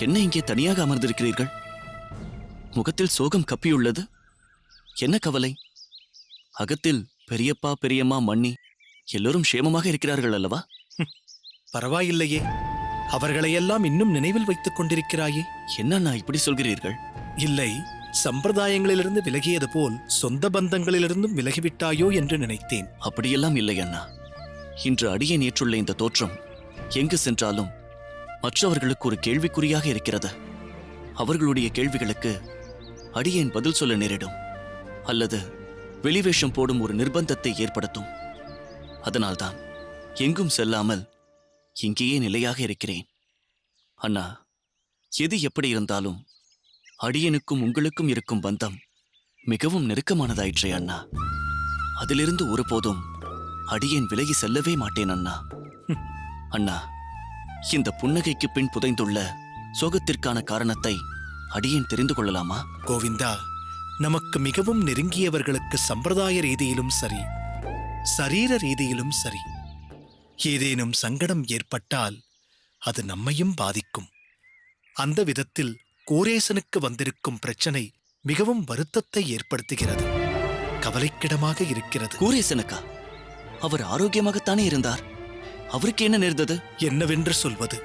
என்ன இங்கே தனியாக அமர்ந்திருக்கிறீர்கள்? முகத்தில் சோகம் கப்பியுள்ளது. என்ன கவலை? அகத்தில் பெரியப்பா பெரியம்மா மன்னி எல்லோரும் க்ஷேமமாக இருக்கிறார்கள் அல்லவா? பரவாயில்லையே, அவர்களையெல்லாம் இன்னும் நினைவில் வைத்துக் கொண்டிருக்கிறாயே. என்ன இப்படி சொல்கிறீர்கள்? இல்லை, சம்பிரதாயங்களிலிருந்து விலகியது போல் சொந்த பந்தங்களிலிருந்தும் விலகிவிட்டாயோ என்று நினைத்தேன். அப்படியெல்லாம் இல்லை அண்ணா. இன்று அடியேன் ஏற்றுள்ள இந்த தோற்றம் எங்கு சென்றாலும் மற்றவர்களுக்கு ஒரு கேள்விக்குறியாக இருக்கிறது. அவர்களுடைய கேள்விகளுக்கு அடியேன் பதில் சொல்ல நேரிடும், அல்லது வெளிவேஷம் போடும் ஒரு நிர்பந்தத்தை ஏற்படுத்தும். அதனால்தான் எங்கும் செல்லாமல் இங்கேயே நிலையாக இருக்கிறேன். அண்ணா, எது எப்படி இருந்தாலும் அடியனுக்கும் உங்களுக்கும் இருக்கும் பந்தம் மிகவும் நெருக்கமானதாயிற்றே அண்ணா. அதிலிருந்து ஒருபோதும் அடியேன் விலகி செல்லவே மாட்டேன் அண்ணா. அண்ணா, இந்த புன்னகைக்கு பின் புதைந்துள்ள சோகத்திற்கான காரணத்தை அடியேன் தெரிந்து கொள்ளலாமா? கோவிந்தா, நமக்கு மிகவும் நெருங்கியவர்களுக்கு சம்பிரதாய ரீதியிலும் சரி, சரீர ரீதியிலும் சரி, ஏதேனும் சங்கடம் ஏற்பட்டால் அது நம்மையும் பாதிக்கும். அந்த விதத்தில் கோரேசனுக்கு வந்திருக்கும் பிரச்சனை மிகவும் வருத்தத்தை ஏற்படுத்துகிறது, கவலைக்கிடமாக இருக்கிறது. கோரேசனுக்கா? அவர் ஆரோக்கியமாகத்தானே இருந்தார். அவருக்கு என்ன நேர்ந்தது? என்னவென்று சொல்வது?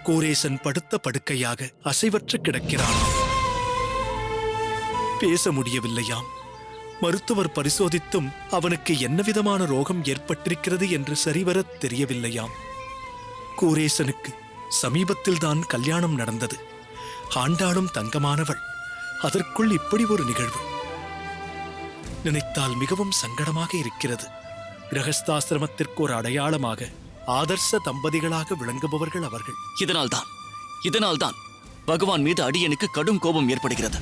கோரேசன் படுத்த படுக்கையாக அசைவற்று கிடக்கிறான். பேச முடியவில்லையாம். மருத்துவர் பரிசோதித்தும் அவனுக்கு என்னவிதமான ரோகம் ஏற்பட்டிருக்கிறது என்று சரிவரத் தெரியவில்லையாம். கோரேசனுக்கு சமீபத்தில்தான் கல்யாணம் நடந்தது. ஆண்டாளும் தங்கமானவள். அதற்குள் இப்படி ஒரு நிகழ்வு. நினைத்தால் மிகவும் சங்கடமாக இருக்கிறது. கிரகஸ்தாசிரமத்திற்கு ஒரு அடையாளமாக ஆதர்ச தம்பதிகளாக விளங்குபவர்கள் அவர்கள். இதனால்தான் பகவான் மீது அடியனுக்கு கடும் கோபம் ஏற்படுகிறது.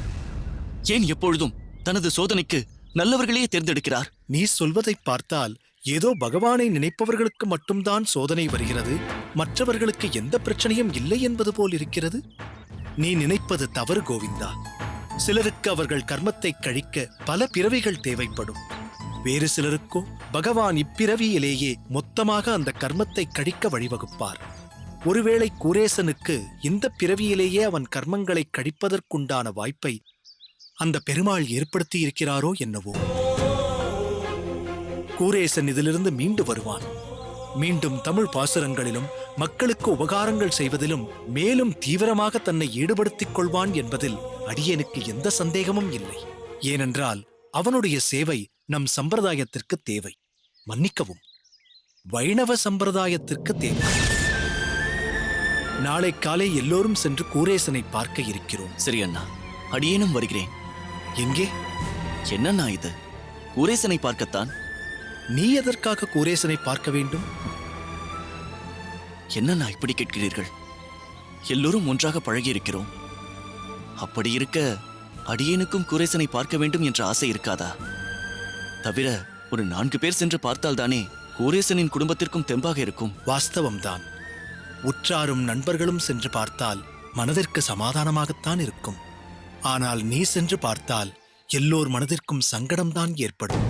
ஏன் எப்பொழுதும் தனது சோதனைக்கு நல்லவர்களே தேர்ந்தெடுக்கிறார்? நீ சொல்வதை பார்த்தால் ஏதோ பகவானை நினைப்பவர்களுக்கு மட்டும்தான் சோதனை வருகிறது, மற்றவர்களுக்கு எந்த பிரச்சனையும் இல்லை என்பது போல் இருக்கிறது. நீ நினைப்பது தவறு கோவிந்தா. சிலருக்கு அவர்கள் கர்மத்தை கழிக்க பல பிறவிகள் தேவைப்படும். வேறு சிலருக்கோ பகவான் இப்பிறவியிலேயே மொத்தமாக அந்த கர்மத்தை கழிக்க வழிவகுப்பார். ஒருவேளை குரேசனுக்கு இந்த பிறவியிலேயே அவன் கர்மங்களை கழிப்பதற்குண்டான வாய்ப்பை அந்த பெருமாள் ஏற்படுத்தி இருக்கிறாரோ என்னவோ. கூரேசன் இதிலிருந்து மீண்டு வருவான். மீண்டும் தமிழ் பாசுரங்களிலும் மக்களுக்கு உபகாரங்கள் செய்வதிலும் மேலும் தீவிரமாக தன்னை ஈடுபடுத்திக் கொள்வான் என்பதில் அடியேனுக்கு எந்த சந்தேகமும் இல்லை. ஏனென்றால் அவனுடைய சேவை நம் சம்பிரதாயத்திற்கு தேவை. மன்னிக்கவும், வைணவ சம்பிரதாயத்திற்கு தேவை. நாளை காலை எல்லோரும் சென்று கூரேசனை பார்க்க இருக்கிறோம். சரி அண்ணா, அடியேனும் வருகிறேன். எங்கே? என்னண்ணா இது? கூரேசனை பார்க்கத்தான். நீ எதற்காக கூரேசனை பார்க்க வேண்டும்? என்னண்ணா இப்படி கேட்கிறீர்கள்? எல்லோரும் ஒன்றாக பழகியிருக்கிறோம். அப்படி இருக்க அடியேனுக்கும் கூரேசனை பார்க்க வேண்டும் என்ற ஆசை இருக்காதா? தவிர ஒரு 4 பேர் சென்று பார்த்தால்தானே கூரேசனின் குடும்பத்திற்கும் தெம்பாக இருக்கும். வாஸ்தவம்தான். உற்றாரும் நண்பர்களும் சென்று பார்த்தால் மனதிற்கு சமாதானமாகத்தான் இருக்கும். ஆனால் நீ சென்று பார்த்தால் எல்லோர் மனதிற்கும் சங்கடம்தான் ஏற்படும்.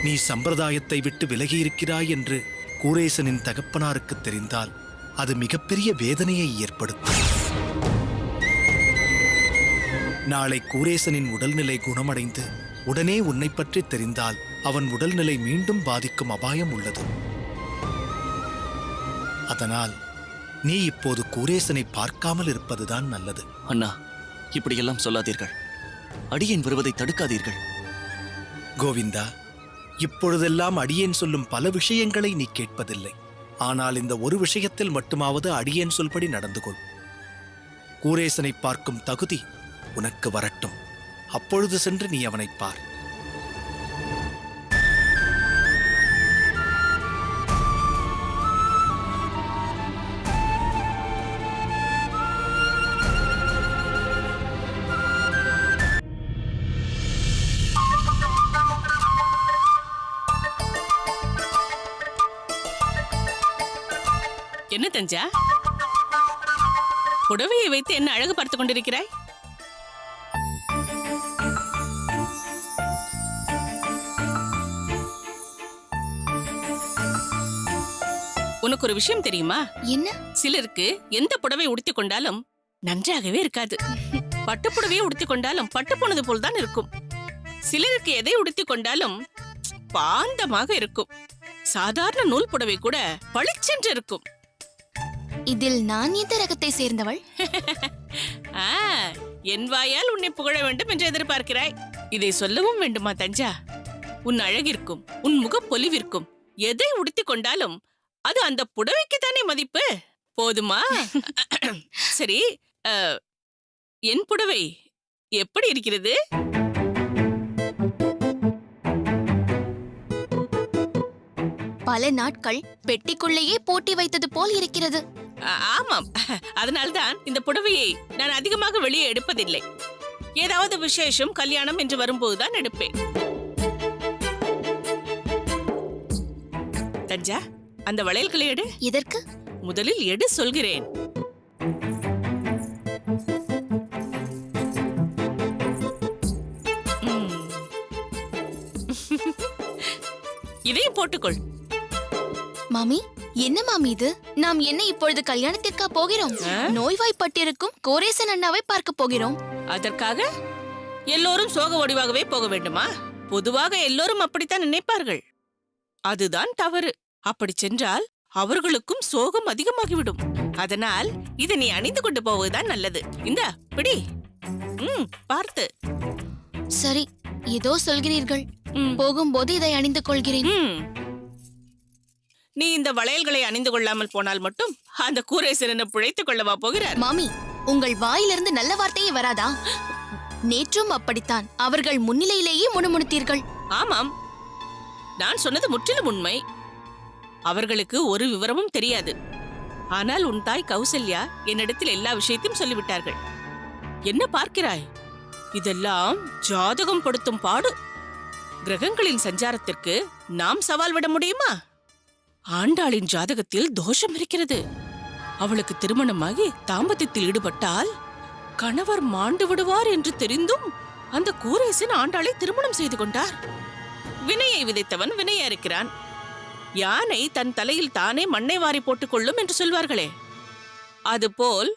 நீ சம்பிரதாயத்தை விட்டு விலகியிருக்கிறாய் என்று கூரேசனின் தகப்பனாருக்கு தெரிந்தால் அது மிகப்பெரிய வேதனையை ஏற்படுத்தும். நாளை கூரேசனின் உடல்நிலை குணமடைந்து உடனே உன்னை பற்றி தெரிந்தால் அவன் உடல்நிலை மீண்டும் பாதிக்கும் அபாயம் உள்ளது. அதனால் நீ இப்போது கூரேசனை பார்க்காமல் இருப்பதுதான் நல்லது. அண்ணா, இப்படியெல்லாம் சொல்லாதீர்கள். அடியேன் வருவதை தடுக்காதீர்கள். கோவிந்தா, இப்பொழுதெல்லாம் அடியேன் சொல்லும் பல விஷயங்களை நீ கேட்பதில்லை. ஆனால் இந்த ஒரு விஷயத்தில் மட்டுமாவது அடியேன் சொல்படி நடந்து கொள். கூரேசனை பார்க்கும் தகுதி உனக்கு வரட்டும். அப்பொழுது சென்று நீ அவனை பார். என்ன தஞ்சா, புடவையை வைத்து என்ன அழகு பார்த்துக் கொண்டிருக்கிறாய்? உனக்கு ஒரு விஷயம் தெரியுமா? என்ன? சிலருக்கு எந்த புடவை உடுத்திக் கொண்டாலும் நன்றாகவே இருக்காது. பட்டுப்புடவையை உடுத்திக் கொண்டாலும் பட்டு போனது போல் தான் இருக்கும். சிலருக்கு எதை உடுத்திக் கொண்டாலும் பாந்தமாக இருக்கும். சாதாரண நூல் புடவை கூட பளிச்சென்று இருக்கும். இதில் நான் எந்த ரகத்தை சேர்ந்தவள்? ஆ, என் வாயால் உன்னை புகழ வேண்டும் என்று எதிர்பார்க்கிறாய். இதை சொல்லவும் வேண்டுமா தஞ்சா? உன் அழகிற்கும் உன் முகப்பொலிவிற்கும் எதை உடுத்திக் கொண்டாலும் அது அந்த புடவைக்கு தானே மதிப்பு. போதுமா? சரி, என் புடவை எப்படி இருக்கிறது? பல நாட்கள் பெட்டிக்குள்ளேயே போட்டி வைத்தது போல் இருக்கிறது. ஆமாம், அதனால்தான் இந்த புடவையை நான் அதிகமாக வெளியே எடுப்பதில்லை. ஏதாவது விசேஷம், கல்யாணம் என்று வரும்போதுதான் எடுப்பேன். தஞ்சா, அந்த வளையல்களை எடு. இதற்கு முதலில் எடு சொல்கிறேன். இதையும் போட்டுக்கொள். மாமி, என்ன மாமி இது? நாம் என்ன இப்பொழுது கல்யாணத்திற்கா போகிறோம்? நோய்வாய்ப்பட்டிருக்கும் கோரேசன் அண்ணாவை பார்க்க போகிறோம். அதற்காக எல்லோரும் சோக வடிவாகவே போக வேண்டுமா? பொதுவாக எல்லோரும் அப்படித்தான் நினைப்பார்கள். அதுதான் தவறு. அப்படி சென்றால் அவர்களுக்கும் சோகம் அதிகமாகிவிடும். அதனால் இதை நீ அணிந்து கொண்டு போவதுதான் நல்லது. இந்த பிடி. பார்த்து. சரி, ஏதோ சொல்கிறீர்கள். போகும்போது இதை அணிந்து கொள்கிறேன். நீ இந்த வளையல்களை அணிந்து கொள்ளாமல் போனால் மட்டும் அந்த கூரேசனை பிழைத்துக் கொள்ளவா போகிறார்? மாமி, உங்கள் வாயிலிருந்து நல்ல வார்த்தையே வராதா? நேற்றும் அப்படித்தான். அவர்கள் முன்னிலையிலேயே முணுமுணுத்தீர்கள். ஆமாம், நான் சொன்னது முற்றிலும் உண்மை. அவர்களுக்கு ஒரு விவரமும் தெரியாது. ஆனால் உன் தாய் கௌசல்யா என்னிடத்தில் எல்லா விஷயத்தையும் சொல்லிவிட்டார்கள். என்ன பார்க்கிறாய்? இதெல்லாம் ஜாதகம் படுத்தும் பாடு. கிரகங்களின் சஞ்சாரத்திற்கு நாம் சவால் விட முடியுமா? ஆண்டாளின் ஜாதகத்தில் தோஷம் இருக்கிறது. அவளுக்கு திருமணமாகி தாம்பத்தியத்தில் ஈடுபட்டால் கணவர் மாண்டு விடுவார் என்று தெரிந்தும் அந்த கூரேசன் ஆண்டாளை திருமணம் செய்து கொண்டார். வினையை விதைத்தவன் வினையா இருக்கிறான். யானை தன் தலையில் தானே மண்ணை வாரி போட்டுக் கொள்ளும் என்று சொல்வார்களே, அதுபோல்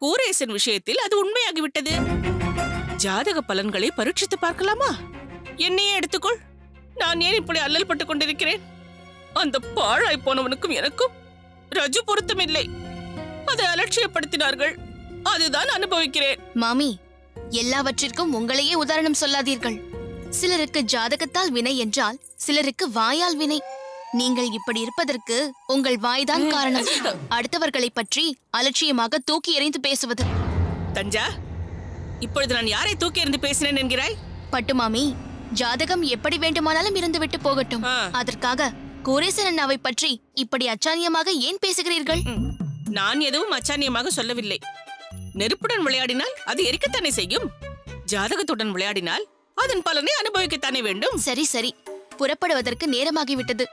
கூரேசன் விஷயத்தில் அது உண்மையாகிவிட்டது. ஜாதக பலன்களை பரீட்சித்து பார்க்கலாமா? என்னையே எடுத்துக்கொள். நான் ஏன் இப்படி அல்லல் பட்டுக் கொண்டிருக்கிறேன்? அந்த பாழாய் போனவனுக்கும் எனக்கும் ரஜு பொருத்தமில்லை. அதை அலட்சியப்படுத்தினார்கள். அதுதான் அனுபவிக்கிறேன். மாமி, எல்லாவற்றிற்கும் உங்களையே உதாரணம் சொல்லாதீர்கள். சிலருக்கு ஜாதகத்தால் வினை என்றால் சிலருக்கு வாயால் வினை. நீங்கள் இப்படி இருப்பதற்கு உங்கள் வாய்தான் காரணம். அடுத்தவர்களை பற்றி அலட்சியமாக தூக்கி எறிந்து பேசுவது. தஞ்சா, இப்பொழுது நான் யாரை தூக்கி எறிந்து பேசினேன் என்கிறாய்? பட்டு மாமி, ஜாதகம் எப்படி வேண்டுமானாலும் இருந்துவிட்டு போகட்டும். அதற்காக கோரேசன் அண்ணாவை பற்றி இப்படி அச்சானியமாக ஏன் பேசுகிறீர்கள்? நான் எதுவும் அச்சானியமாக சொல்லவில்லை. நெருப்புடன் விளையாடினால் அது எரிக்கத்தானே செய்யும். ஜாதகத்துடன் விளையாடினால் அதன் பலனை அனுபவிக்கத்தானே வேண்டும். சரி சரி, புறப்படுவதற்கு நேரமாகிவிட்டது.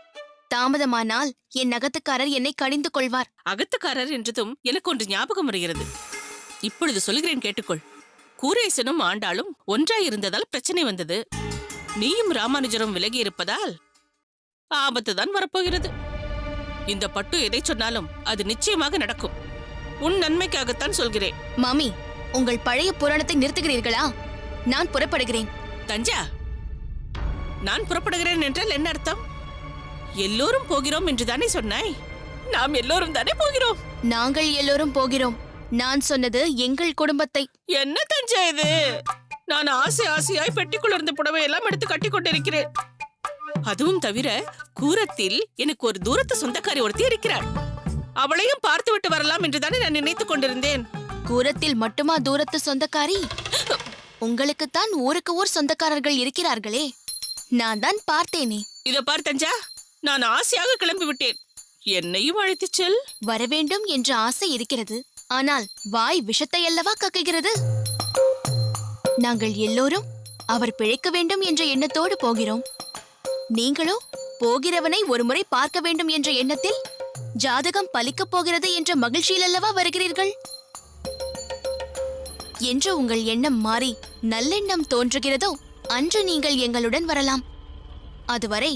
தாமதமானால் என் அகத்துக்காரர் என்னை கடிந்து கொள்வார். அகத்துக்காரர் என்றதும் எனக்கு ஒன்று ஞாபகம் வருகிறது. இப்பொழுது சொல்கிறேன், கேட்டுக்கொள். கூரேசனும் ஆண்டாளும் ஒன்றாயிருந்ததால் பிரச்சனை வந்தது. நீயும் ராமானுஜரும் விலகி இருப்பதால் ஆபத்துதான் வரப்போகிறது. இந்த பட்டு எதை சொன்னாலும் அது நிச்சயமாக நடக்கும். உன் நன்மைக்காகத்தான் சொல்கிறேன். மாமி, உங்கள் பழைய புராணத்தை நிறுத்துகிறீர்களா? நான் புறப்படுகிறேன். தஞ்சா, நான் புறப்படுகிறேன் என்றால் என்ன அர்த்தம்? எல்லோரும் போகிறோம் என்றுதானே சொன்னாய்? நாம் எல்லோரும் தானே போகிறோம். நாங்கள் எல்லோரும் போகிறோம். நான் சொன்னது எங்கள் குடும்பத்தை. என்ன தஞ்சா இது? நான் ஆசையாய் பெட்டிக்குள்ள இருந்த புடவையெல்லாம் எடுத்து கட்டி கொண்டிருக்கிறேன். அதுவும் தவிர கூரத்தில் எனக்கு ஒரு தூரத்து சொந்தக்காரி ஒருத்தி இருக்கிறாள். அவளையும் பார்த்து விட்டு வரலாம் என்றுதானே நான் நினைத்துக் கொண்டிருந்தேன். கூரத்தில் மட்டுமா தூரத்து சொந்தக்காரி? உங்களுக்குத்தான் ஊருக்கு ஊர் சொந்தக்காரர்கள் இருக்கிறார்களே. நான் தான் பார்த்தேனே. இத பார் தஞ்சா, நான் ஆசையாக கிளம்பி விட்டேன். என்னையும் அழைத்துச் செல். வரவேண்டும் என்ற ஆசை இருக்கிறது. ஆனால் வாய் விஷத்தை அல்லவா கக்குகிறது. நாங்கள் எல்லோரும் அவர் பிழைக்க வேண்டும் என்ற எண்ணத்தோடு போகிறோம். நீங்களோ போகிறவனை ஒருமுறை பார்க்க வேண்டும் என்ற எண்ணத்தில் ஜாதகம் பலிக்கப் போகிறது என்ற மகிழ்ச்சியில் அல்லவா வருகிறீர்கள். என்று உங்கள் எண்ணம் மாறி நல்லெண்ணம் தோன்றுகிறதோ அன்று நீங்கள் எங்களுடன் வரலாம். அதுவரை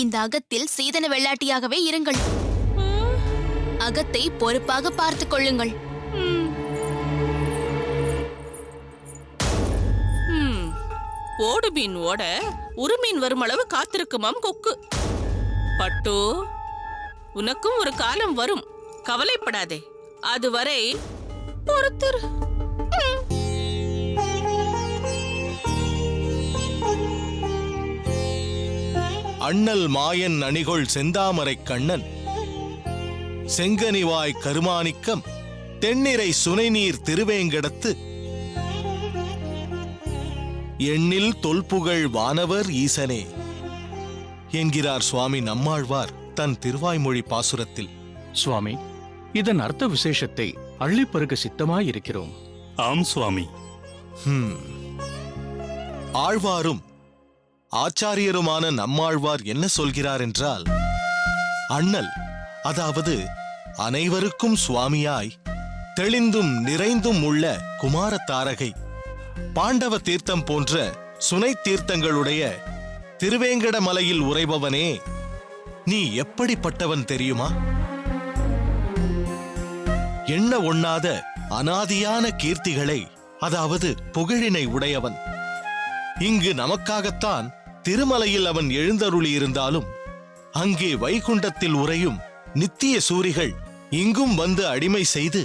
இந்த அகத்தில் சீதன வெள்ளாட்டியாகவே இருங்கள். அகத்தை பொறுப்பாக பார்த்துக் கொள்ளுங்கள். ஓடு மீன் ஓட உருமீன் வரும் அளவு காத்திருக்குமாம் கொக்கு. பட்டு, உனக்கும் ஒரு காலம் வரும், கவலைப்படாதே. அதுவரை பொறுத்திரு. அண்ணல் மாயன் அணிகொள் செந்தாமரை கண்ணன் செங்கனிவாய் கருமாணிக்கம் தென்னிறை சுனைநீர் திருவேங்கடத்து எண்ணில் தொல்புகழ் வானவர் ஈசனே என்கிறார் சுவாமி நம்மாழ்வார் தன் திருவாய்மொழி பாசுரத்தில். சுவாமி, இதன் அர்த்த விசேஷத்தை அள்ளிப்பருக சித்தமாயிருக்கிறோம். ஆம் சுவாமி. ஆழ்வாரும் ஆச்சாரியருமான நம்மாழ்வார் என்ன சொல்கிறார் என்றால், அண்ணல் அதாவது அனைவருக்கும் சுவாமியாய் தெளிந்தும் நிறைந்தும் உள்ள குமார தாரகை பாண்டவ தீர்த்தம் போன்ற சுனை தீர்த்தங்களுடைய திருவேங்கட மலையில் உறைபவனே, நீ எப்படிப்பட்டவன் தெரியுமா? எண்ண ஒண்ணாத அனாதியான கீர்த்திகளை, அதாவது புகழினை உடையவன். இங்கு நமக்காகத்தான் திருமலையில் அவன் எழுந்தருளியிருந்தாலும் அங்கே வைகுண்டத்தில் உறையும் நித்திய சூரிகள் இங்கும் வந்து அடிமை செய்து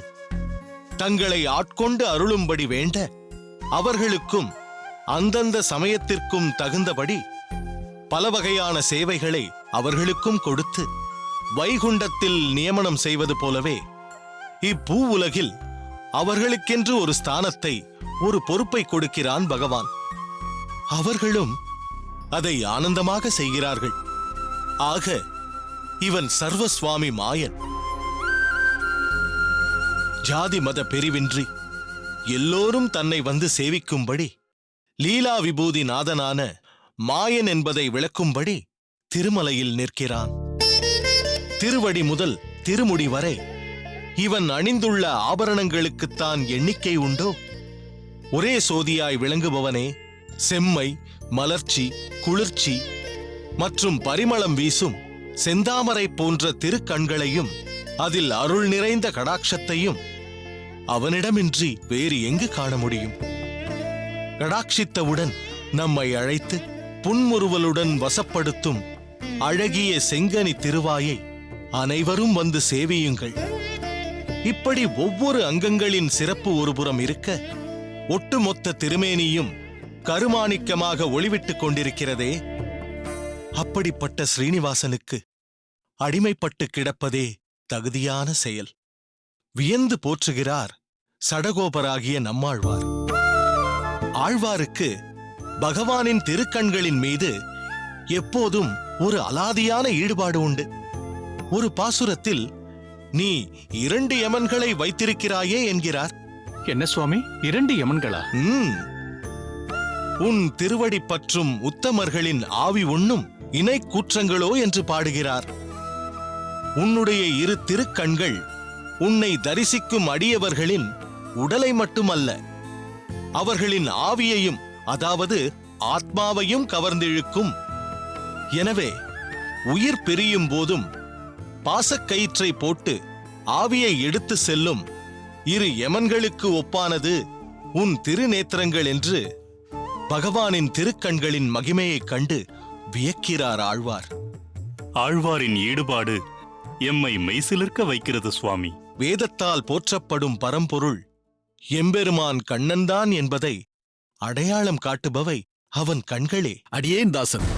தங்களை ஆட்கொண்டு அருளும்படி வேண்ட, அவர்களுக்கும் அந்தந்த சமயத்திற்கும் தகுந்தபடி பல வகையான சேவைகளை அவர்களுக்கும் கொடுத்து வைகுண்டத்தில் நியமனம் செய்வது போலவே இப்பூ உலகில் அவர்களுக்கென்று ஒரு ஸ்தானத்தை, ஒரு பொறுப்பை கொடுக்கிறான் பகவான். அவர்களும் அதை ஆனந்தமாக செய்கிறார்கள். ஆக இவன் சர்வசுவாமி மாயன். ஜாதி மத பிரிவின்றி எல்லோரும் தன்னை வந்து சேவிக்கும்படி லீலா விபூதி நாதனான மாயன் என்பதை விளக்கும்படி திருமலையில் நிற்கிறான். திருவடி முதல் திருமுடி வரை இவன் அணிந்துள்ள ஆபரணங்களுக்குத்தான் எண்ணிக்கை உண்டோ? ஒரே சோதியாய் விளங்குபவனே, செம்மை, மலர்ச்சி, குளிர்ச்சி மற்றும் பரிமளம் வீசும் செந்தாமரை போன்ற திருக்கண்களையும் அதில் அருள் நிறைந்த கடாட்சத்தையும் அவனிடமின்றி வேறு எங்கு காண முடியும்? கடாட்சித்தவுடன் நம்மை அழைத்து புன்முறுவலுடன் வசப்படுத்தும் அழகிய செங்கனி திருவாயை அனைவரும் வந்து சேவியுங்கள். இப்படி ஒவ்வொரு அங்கங்களின் சிறப்பு ஒருபுறம் இருக்க, ஒட்டுமொத்த திருமேனியும் கருமாணிக்கமாக ஒளிவிட்டுக் கொண்டிருக்கிறதே, அப்படிப்பட்ட ஸ்ரீனிவாசனுக்கு அடிமைப்பட்டு கிடப்பதே தகுதியான செயல். வியந்து போற்றுகிறார் சடகோபராகிய நம்மாழ்வார். ஆழ்வாருக்கு பகவானின் திருக்கண்களின் மீது எப்போதும் ஒரு அலாதியான ஈடுபாடு உண்டு. ஒரு பாசுரத்தில் நீ 2 யமன்களை வைத்திருக்கிறாயே என்கிறார். என்ன சுவாமி, 2 யமன்களா? உன் திருவடி பற்றும் உத்தமர்களின் ஆவி உண்ணும் இணை கூற்றங்களோ என்று பாடுகிறார். உன்னுடைய 2 திருக்கண்கள் உன்னை தரிசிக்கும் அடியவர்களின் உடலை மட்டுமல்ல, அவர்களின் ஆவியையும், அதாவது ஆத்மாவையும் கவர்ந்திழுக்கும். எனவே உயிர் பிரியும் போதும் பாசக்கயிற்றை போட்டு ஆவியை எடுத்து செல்லும் 2 யமன்களுக்கு ஒப்பானது உன் திருநேத்திரங்கள் என்று பகவானின் திருக்கண்களின் மகிமையைக் கண்டு வியக்கிறார் ஆழ்வார். ஆழ்வாரின் ஈடுபாடு எம்மை மெய்சிலிர்க்க வைக்கிறது சுவாமி. வேதத்தால் போற்றப்படும் பரம்பொருள் எம்பெருமான் கண்ணன்தான் என்பதை அடையாளம் காட்டுபவை அவன் கண்களே. அடியேன் தாசன்.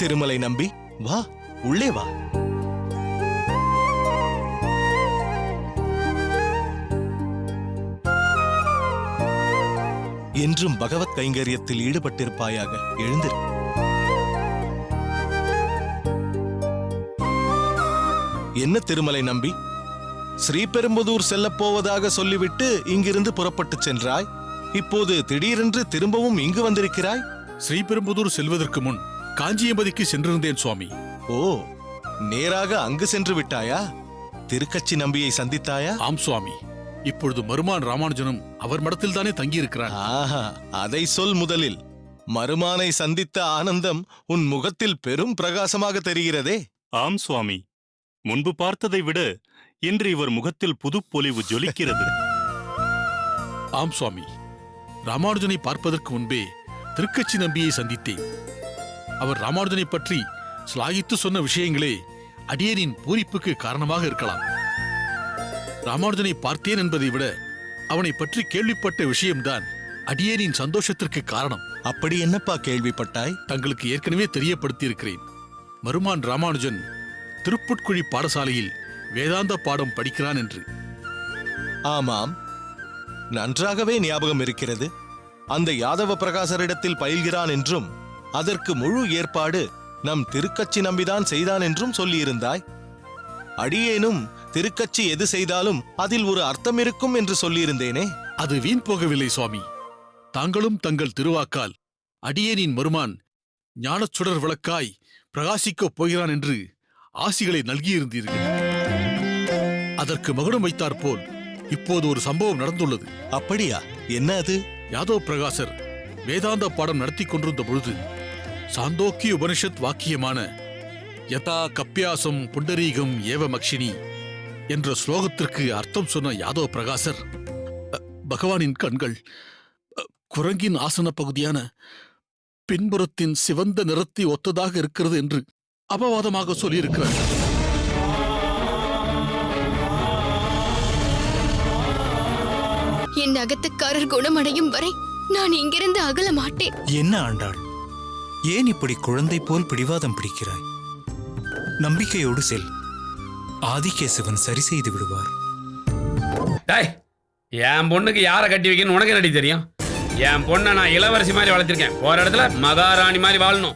திருமலை நம்பி, வா, உள்ளே வா. என்றும் பகவத் கைங்கரியத்தில் ஈடுபட்டிருப்பாயாக. எழுந்திரு. என்ன திருமலை நம்பி, ஸ்ரீபெரும்புதூர் செல்லப் போவதாக சொல்லிவிட்டு இங்கிருந்து புறப்பட்டுச் சென்றாய். இப்போது திடீரென்று திரும்பவும் இங்கு வந்திருக்கிறாய். ஸ்ரீபெரும்புதூர் செல்வதற்கு முன் காஞ்சியம்பதிக்கு சென்றிருந்தேன் சுவாமி. ஓ, நேராக அங்கு சென்று விட்டாயா? திருக்கச்சி நம்பியை சந்தித்தாயா? ஆம் சுவாமி. இப்பொழுது மருமான் ராமானுஜனும் அவர் மடத்தில்தானே தங்கியிருக்கிறார். ஆஹா, அதை சொல் முதலில். மருமானை சந்தித்த ஆனந்தம் உன் முகத்தில் பெரும் பிரகாசமாக தெரிகிறதே. ஆம் சுவாமி, முன்பு பார்த்ததை விட இன்று இவர் முகத்தில் புதுப்பொலிவு ஜொலிக்கிறது. ஆம் சுவாமி, ராமானுஜனை பார்ப்பதற்கு முன்பே திருக்கச்சி நம்பியை சந்தித்தேன். அவர் ராமானுஜனை பற்றி சிலாகித்து சொன்ன விஷயங்களே அடியேனின் பூரிப்புக்கு காரணமாக இருக்கலாம். ராமானுஜனை பார்த்தேன் என்பதை விட அவனை பற்றி கேள்விப்பட்ட விஷயம்தான் அடியேனின் சந்தோஷத்திற்கு காரணம். அப்படி என்னப்பா கேள்விப்பட்டாய்? தங்களுக்கு ஏற்கனவே தெரியப்படுத்தியிருக்கிறேன். மருமான் ராமானுஜன் திருப்புட்குழி பாடசாலையில் வேதாந்த பாடம் படிக்கிறான் என்று. ஆமாம், நன்றாகவே ஞாபகம் இருக்கிறது. அந்த யாதவ பிரகாசரிடத்தில் பயில்கிறான் என்றும் அதற்கு முழு ஏற்பாடு நம் திருக்கச்சி நம்பிதான் செய்தான் என்றும் சொல்லியிருந்தாய். அடியேனும் திருக்கச்சி எது செய்தாலும் அதில் ஒரு அர்த்தம் இருக்கும் என்று சொல்லியிருந்தேனே. அது வீண் போகவில்லை சுவாமி. தாங்களும் தங்கள் திருவாக்கால் அடியேனின் மருமான் ஞானச்சுடர் விளக்காய் பிரகாசிக்கப் போகிறான் என்று ஆசிகளை நல்கியிருந்தீர்கள். அதற்கு மகுடம் வைத்தாற்போல் இப்போது ஒரு சம்பவம் நடந்துள்ளது. அப்படியா? என்ன அது? யாதவ் பிரகாசர் வேதாந்த பாடம் நடத்தி கொண்டிருந்த பொழுது சாந்தோக்கிய உபனிஷத் வாக்கியமான யதா கப்பியாசம் புண்டரீகம் ஏவ மக்ஷினி என்ற ஸ்லோகத்திற்கு அர்த்தம் சொன்ன யாதவ பிரகாசர், பகவானின் கண்கள் குரங்கின் ஆசன பகுதியான பின்புறத்தின் சிவந்த நிறத்தை ஒத்ததாக இருக்கிறது என்று அபவாதமாக சொல்லியிருக்கிறார். என் அகத்துக்காரர் குணமடையும் வரை நான் இங்கிருந்து அகல மாட்டேன். என்ன ஆண்டாள், ஏன் இப்படி குழந்தை போல் பிடிவாதம் பிடிக்கிறாய்? நம்பிக்கையோடு செல். ஆதிகேசவன் சரி செய்து விடுவார். என் பொண்ணுக்கு யாரை கட்டி வைக்கணும் உனக்கு நடி தெரியும். என் பொண்ணை நான் இளவரசி மாதிரி வளர்த்திருக்கேன். போற இடத்துல மகாராணி மாதிரி வாழணும்.